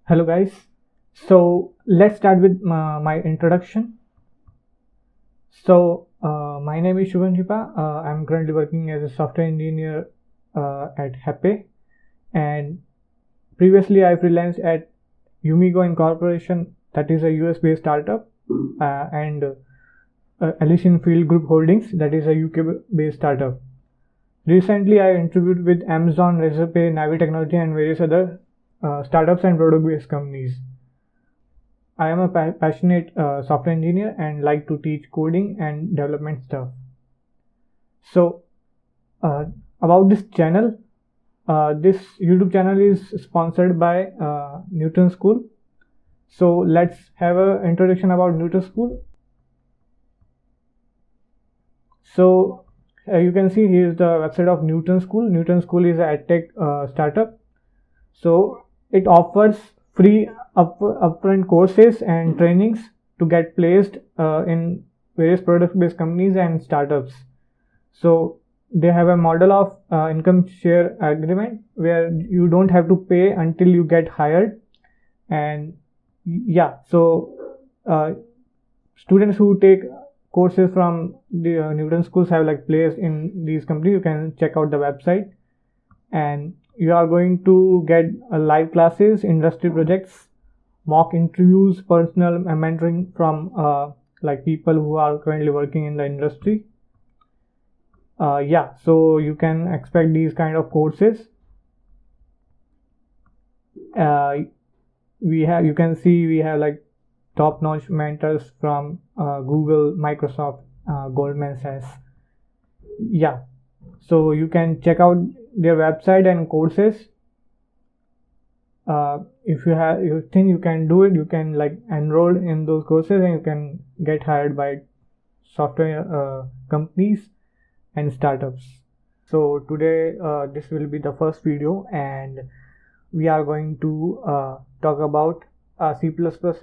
Hello guys. So let's start with my introduction. My name is Shubham Chipa. I'm currently working as a software engineer at Happy, and previously I freelanced at Umigo Incorporation, that is a US-based startup, and Elysian Field Group Holdings, that is a UK-based startup. Recently, I interviewed with Amazon, Razorpay, Navi Technology, and various other startups and product-based companies. I am a passionate software engineer and like to teach coding and development stuff. So, about this channel, this YouTube channel is sponsored by Newton School. So let's have an introduction about Newton School. So you can see here is the website of Newton School. Newton School is an edtech startup. So it offers free upfront courses and trainings to get placed in various product-based companies and startups. So they have a model of income share agreement where you don't have to pay until you get hired. And yeah, so students who take courses from the Newton schools have like placed in these companies. You can check out the website, and you are going to get live classes, industry projects, mock interviews, personal mentoring from like people who are currently working in the industry. Yeah, so you can expect these kind of courses. You can see we have like top-notch mentors from Google, Microsoft, Goldman Sachs. Yeah, so you can check out their website and courses. If you think you can do it, you can like enroll in those courses and you can get hired by software companies and startups. So today this will be the first video, and we are going to talk about C++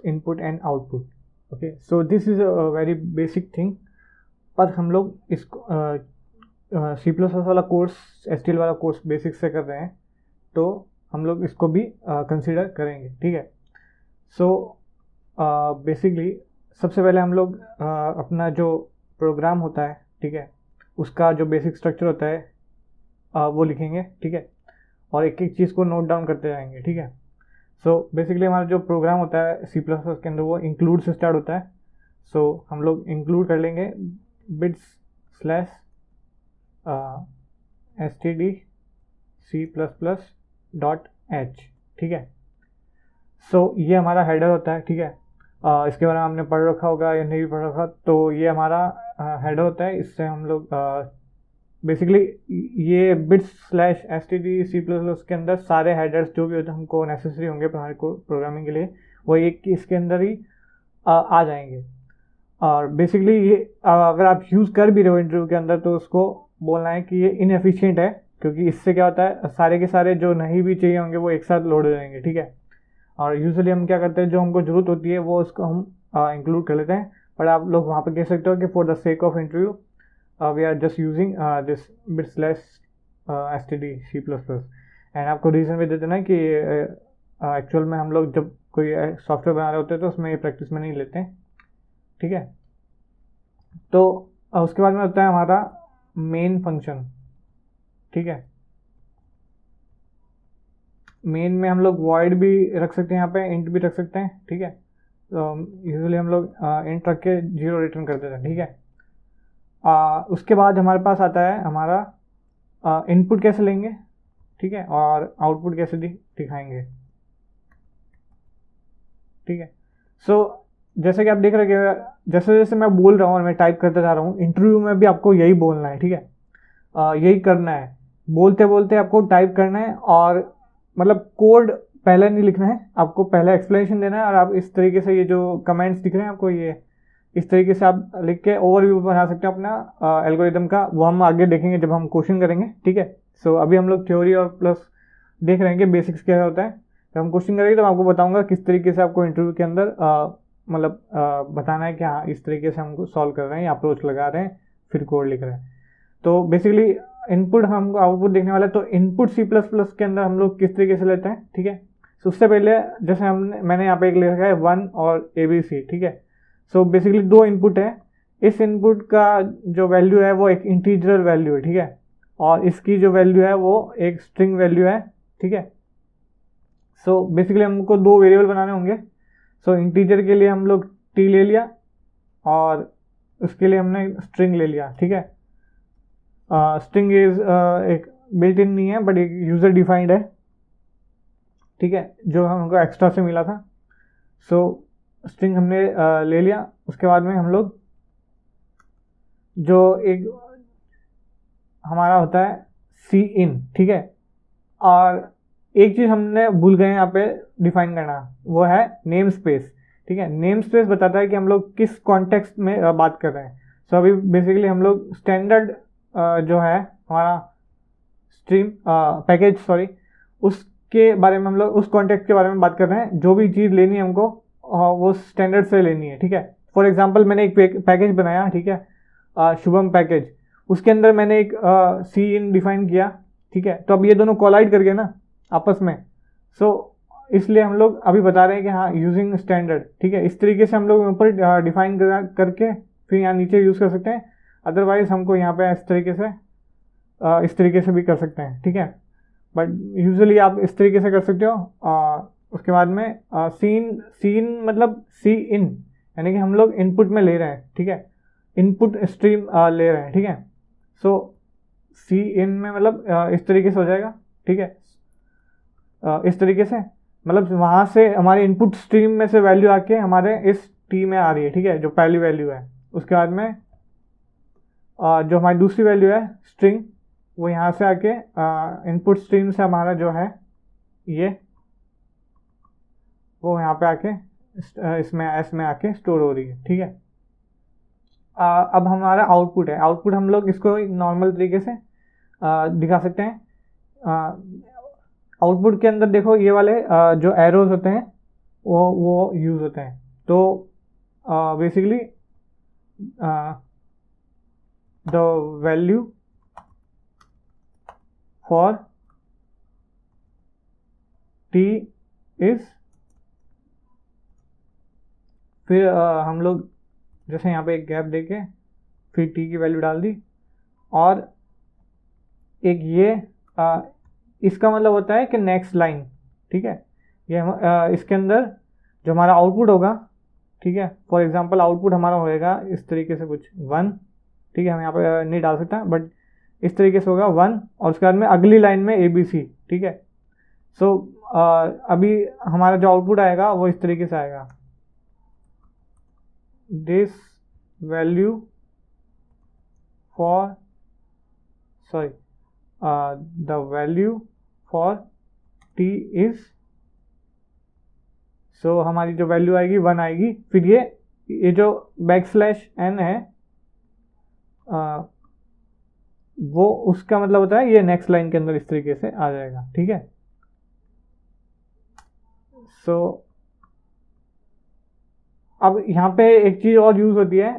input and output. Okay, so this is a very basic thing, पर हम लोग इसको C++ वाला course, STL वाला course basic से कर रहे हैं, तो हम लोग इसको भी कंसिडर करेंगे. ठीक है. सो बेसिकली सबसे पहले हम लोग अपना जो प्रोग्राम होता है, ठीक है, उसका जो बेसिक स्ट्रक्चर होता है वो लिखेंगे. ठीक है, और एक एक चीज़ को नोट डाउन करते जाएंगे. ठीक है. सो बेसिकली हमारा जो प्रोग्राम होता है C++ के अंदर वो इंक्लूड से स्टार्ट होता है. सो हम लोग इंक्लूड कर लेंगे बिट्स स्लैश std c++.h. ठीक है. सो ये हमारा हेडर होता है. ठीक है. इसके बारे में हमने पढ़ रखा होगा या नहीं भी पढ़ रखा, तो ये हमारा हेडर होता है. इससे हम लोग बेसिकली ये बिट्स स्लैश std c++ के अंदर सारे हेडर्स जो भी होते हैं हमको नेसेसरी होंगे हमारे को प्रोग्रामिंग के लिए, वो एक इसके अंदर ही आ जाएंगे. और बेसिकली ये अगर आप यूज़ कर भी रहे हो इंटरव्यू के अंदर, तो उसको बोलना है कि ये इनएफिशिएंट है, क्योंकि इससे क्या होता है सारे के सारे जो नहीं भी चाहिए होंगे वो एक साथ लोड हो जाएंगे. ठीक है. और यूजुअली हम क्या करते हैं, जो हमको ज़रूरत होती है वो उसको हम इंक्लूड कर लेते हैं. पर आप लोग वहाँ पर कह सकते हो कि for the sake of interview we are just using this bit slash std c++. And आपको रीज़न भी दे देना है कि एक्चुअल में हम लोग जब कोई सॉफ्टवेयर बना रहे होते हैं तो उसमें ये प्रैक्टिस में नहीं लेते हैं. ठीक है. तो उसके बाद में होता है हमारा मेन फंक्शन. ठीक है. मेन में हम लोग वॉइड भी रख सकते हैं, यहाँ पे इंट भी रख सकते हैं. ठीक है. तो यूजुअली हम लोग इंट रख के 0 रिटर्न कर देते हैं. ठीक है. उसके बाद हमारे पास आता है हमारा इनपुट कैसे लेंगे. ठीक है. और आउटपुट कैसे दिखाएंगे. ठीक है. सो जैसे कि आप देख रहे हैं, जैसे जैसे मैं बोल रहा हूँ और मैं टाइप करते जा रहा हूँ, इंटरव्यू में भी आपको यही बोलना है. ठीक है. यही करना है, बोलते बोलते आपको टाइप करना है. और मतलब कोड पहले नहीं लिखना है, आपको पहले एक्सप्लेनेशन देना है. और आप इस तरीके से ये जो कमेंट्स दिख रहे हैं आपको, ये इस तरीके से आप लिख के ओवरव्यू बना सकते हैं अपना एल्गोरिदम का. वो हम आगे देखेंगे जब हम क्वेश्चन करेंगे. ठीक है. सो अभी हम लोग थ्योरी और प्लस देख रहे हैं कि बेसिक्स क्या होता है. जब हम क्वेश्चन करेंगे तो मैं आपको बताऊंगा किस तरीके से आपको इंटरव्यू के अंदर मतलब बताना है कि हाँ इस तरीके से हमको सॉल्व कर रहे हैं या अप्रोच लगा रहे हैं, फिर कोड लिख रहे हैं. तो बेसिकली इनपुट हम आउटपुट देखने वाला है. तो इनपुट C++ के अंदर हम लोग किस तरीके से लेते हैं. ठीक है. सो उससे पहले जैसे मैंने यहाँ पे एक लिखा है 1 और ABC, ठीक है। सो बेसिकली 2 इनपुट है, इस इनपुट का जो वैल्यू है वो एक इंटीजर वैल्यू है, ठीक है, और इसकी जो वैल्यू है वो एक स्ट्रिंग वैल्यू है, ठीक है। सो बेसिकली हमको 2 वेरिएबल बनाने होंगे। सो इंटीजर के लिए हम लोग t ले लिया और उसके लिए हमने स्ट्रिंग ले लिया, ठीक है। स्ट्रिंग इज एक बिल्ट इन नहीं है बट एक यूजर डिफाइंड है, ठीक है, जो हमको एक्स्ट्रा से मिला था। सो स्ट्रिंग हमने ले लिया। उसके बाद में हम लोग जो एक हमारा होता है सी इन, ठीक है, और एक चीज़ हमने भूल गए यहाँ पे डिफाइन करना, वो है नेम स्पेस, ठीक है। नेम स्पेस बताता है कि हम लोग किस कॉन्टेक्स्ट में बात कर रहे हैं। सो अभी बेसिकली हम लोग स्टैंडर्ड जो है हमारा स्ट्रीम पैकेज, सॉरी, उसके बारे में हम लोग उस कॉन्टेक्स्ट के बारे में बात कर रहे हैं। जो भी चीज़ लेनी है हमको वो स्टैंडर्ड से लेनी है, ठीक है। फॉर एग्जांपल मैंने एक पैकेज बनाया, ठीक है, शुभम पैकेज, उसके अंदर मैंने एक सी इन डिफाइन किया, ठीक है। तो अब ये दोनों कोलाइड करके ना आपस में, सो इसलिए हम लोग अभी बता रहे हैं कि हाँ यूजिंग स्टैंडर्ड, ठीक है। इस तरीके से हम लोग ऊपर डिफाइन करके फिर यहाँ नीचे यूज़ कर सकते हैं। अदरवाइज हमको यहाँ पे इस तरीके से भी कर सकते हैं, ठीक है। बट यूजुअली आप इस तरीके से कर सकते हो। उसके बाद में सीन मतलब सी इन, यानी कि हम लोग इनपुट में ले रहे हैं, ठीक है, इनपुट स्ट्रीम ले रहे हैं, ठीक है। सो सी इन में मतलब इस तरीके से हो जाएगा, ठीक है। इस तरीके से मतलब वहाँ से हमारे इनपुट स्ट्रीम में से वैल्यू आके हमारे इस टी में आ रही है, ठीक है, जो पहली वैल्यू है। उसके बाद में जो हमारी दूसरी वैल्यू है स्ट्रिंग, वो यहाँ से आके इनपुट स्ट्रीम से हमारा जो है ये वो यहाँ पे आके इसमें एस में आके स्टोर हो रही है, ठीक है। अब हमारा आउटपुट है। आउटपुट हम लोग इसको नॉर्मल तरीके से दिखा सकते हैं। आउटपुट के अंदर देखो ये वाले जो एरोज होते हैं वो यूज होते हैं। तो basically the value for T is, फिर हम लोग जैसे यहाँ पे एक गैप देके फिर टी की वैल्यू डाल दी, और एक ये इसका मतलब होता है कि नेक्स्ट लाइन, ठीक है। ये इसके अंदर जो हमारा आउटपुट होगा, ठीक है, फॉर एग्जांपल आउटपुट हमारा होएगा इस तरीके से कुछ 1, ठीक है, हम यहाँ पे नहीं डाल सकता बट इस तरीके से होगा 1, और उसके बाद में अगली लाइन में ABC, ठीक है। सो अभी हमारा जो आउटपुट आएगा वो इस तरीके से आएगा, this value for the value for t is, so हमारी जो वैल्यू आएगी 1 आएगी। फिर ये जो \n है वो उसका मतलब होता है ये नेक्स्ट लाइन के अंदर इस तरीके से आ जाएगा, ठीक है। सो अब यहाँ पे एक चीज और यूज होती है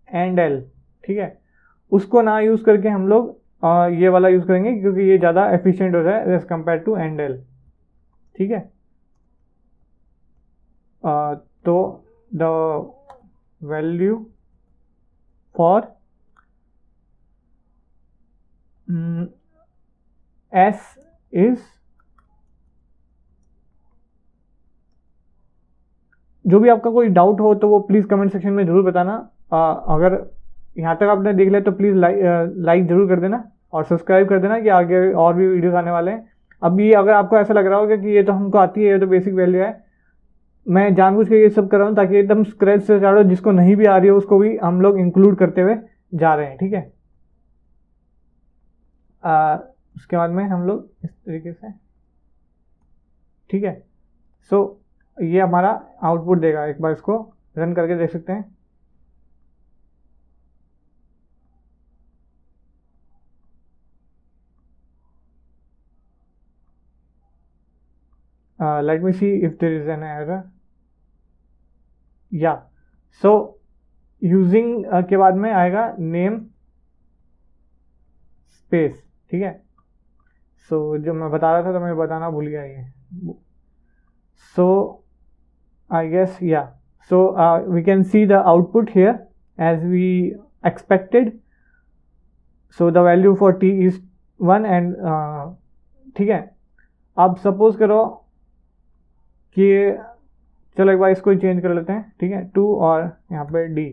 एंड एल, ठीक है, उसको ना यूज करके हम लोग ये वाला यूज करेंगे क्योंकि ये ज़्यादा एफिशिएंट हो जाए as compare to and L, ठीक है। तो the value for s is, जो भी आपका कोई डाउट हो तो वो प्लीज़ कमेंट सेक्शन में ज़रूर बताना। अगर यहाँ तक आपने देख लिया तो प्लीज़ लाइक ज़रूर कर देना और सब्सक्राइब कर देना कि आगे और भी वीडियोस आने वाले हैं। अभी अगर आपको ऐसा लग रहा होगा कि ये तो हमको आती है, ये तो बेसिक वैल्यू है, मैं जानबूझ के ये सब कर रहा हूँ ताकि एकदम स्क्रैच से स्टार्ट हो, जिसको नहीं भी आ रही हो उसको भी हम लोग इंक्लूड करते हुए जा रहे हैं, ठीक है। उसके बाद में हम लोग इस तरीके से, ठीक है। सो ये हमारा आउटपुट देगा। एक बार इसको रन करके देख सकते हैं। Let me see if there is an error. Yeah, so using के बाद में आएगा नेम स्पेस, ठीक है। सो जो मैं बता रहा था तो मैं बताना भूल गया ये. सो I guess, yeah. So we can see the output here as we expected. So the value for t is 1 and ठीक है. अब सपोज करो कि चलो एक बार इसको चेंज कर लेते हैं, ठीक है, 2 और यहाँ पे d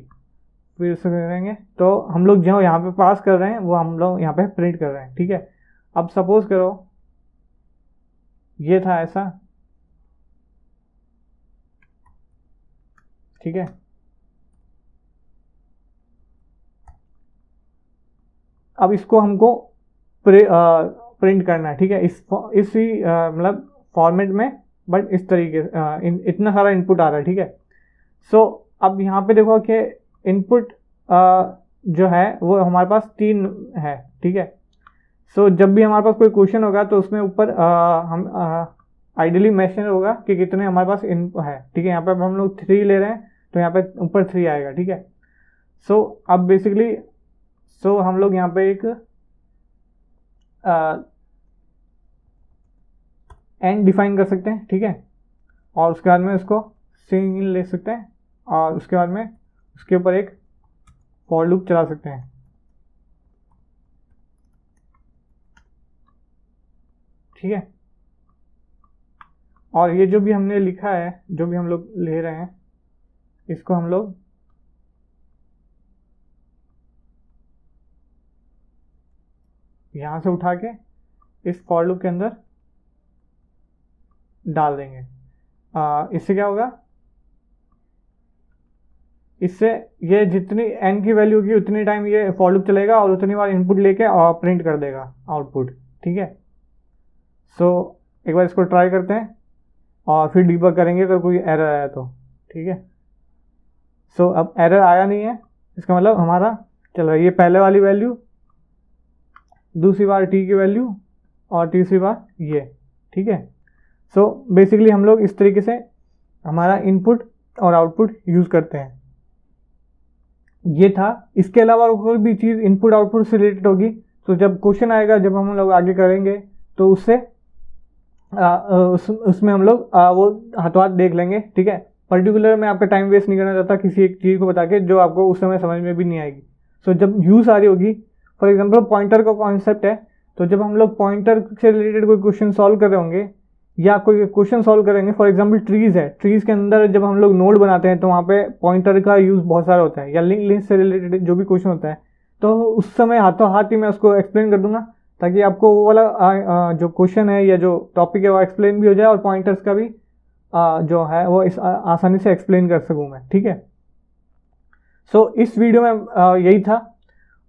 फिर से करेंगे. तो हम लोग जो यहाँ पे पास कर रहे हैं वो हम लोग यहाँ पे प्रिंट कर रहे हैं, ठीक है. अब सपोज करो ये था ऐसा, ठीक है. अब इसको हमको प्रिंट करना है, ठीक है, इसी मतलब फॉर्मेट में, बट इस तरीके इतना सारा इनपुट आ रहा है, ठीक है. सो अब यहाँ पे देखो कि इनपुट जो है वो हमारे पास 3 है, ठीक है. सो जब भी हमारे पास कोई क्वेश्चन होगा तो उसमें ऊपर हम आइडियली मेंशन होगा कि कितने हमारे पास इनपुट है, ठीक है. यहाँ पे हम लोग 3 ले रहे हैं तो यहाँ पे ऊपर 3 आएगा, ठीक है. सो अब बेसिकली हम लोग यहाँ पे एक एंड डिफाइन कर सकते हैं, ठीक है. और उसके बाद में उसको स्ट्रिंग ले सकते हैं और उसके बाद में उसके ऊपर एक फॉर लूप चला सकते हैं, ठीक है. और ये जो भी हमने लिखा है, जो भी हम लोग ले रहे हैं, इसको हम लोग यहाँ से उठा के इस फॉर लूप के अंदर डाल देंगे. इससे क्या होगा, इससे ये जितनी n की वैल्यू होगी उतनी टाइम ये फॉर लूप चलेगा और उतनी बार इनपुट लेके और प्रिंट कर देगा आउटपुट, ठीक है. सो एक बार इसको ट्राई करते हैं और फिर डीबग करेंगे अगर कोई एरर आया तो, ठीक है. सो अब एरर आया नहीं है, इसका मतलब हमारा चल रहा है. ये पहले वाली वैल्यू, दूसरी बार t की वैल्यू और तीसरी बार ये, ठीक है. सो बेसिकली हम लोग इस तरीके से हमारा इनपुट और आउटपुट यूज़ करते हैं. ये था. इसके अलावा कोई भी चीज़ इनपुट आउटपुट से रिलेटेड होगी तो जब क्वेश्चन आएगा, जब हम लोग आगे करेंगे तो उससे उसमें हम लोग वो हाथों हाथ देख लेंगे, ठीक है. पर्टिकुलर मैं आपका टाइम वेस्ट नहीं करना चाहता किसी एक चीज़ को बता के जो आपको उस समय समझ में भी नहीं आएगी. सो जब यूज़ आ रही होगी, फॉर एग्जांपल पॉइंटर का कॉन्सेप्ट है, तो जब हम लोग पॉइंटर से रिलेटेड कोई क्वेश्चन सॉल्व कर रहे होंगे या कोई क्वेश्चन सॉल्व करेंगे, फॉर एग्जांपल ट्रीज़ है, ट्रीज़ के अंदर जब हम लोग नोड बनाते हैं तो वहाँ पे पॉइंटर का यूज़ बहुत सारा होता है, या लिंक से रिलेटेड जो भी क्वेश्चन होता है, तो उस समय हाथों हाथ ही मैं उसको एक्सप्लेन कर दूंगा ताकि आपको वो वाला जो क्वेश्चन है या जो टॉपिक है वो एक्सप्लेन भी हो जाए और पॉइंटर्स का भी जो है वो आसानी से एक्सप्लेन कर सकूँ मैं, ठीक है. सो इस वीडियो में यही था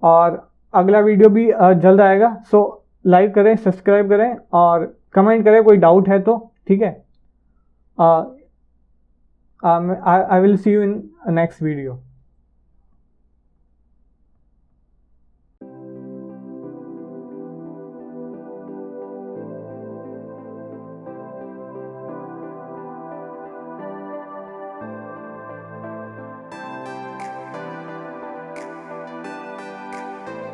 और अगला वीडियो भी जल्द आएगा. सो लाइक करें, सब्सक्राइब करें और कमेंट करें कोई डाउट है तो, ठीक है. I will see you in next video.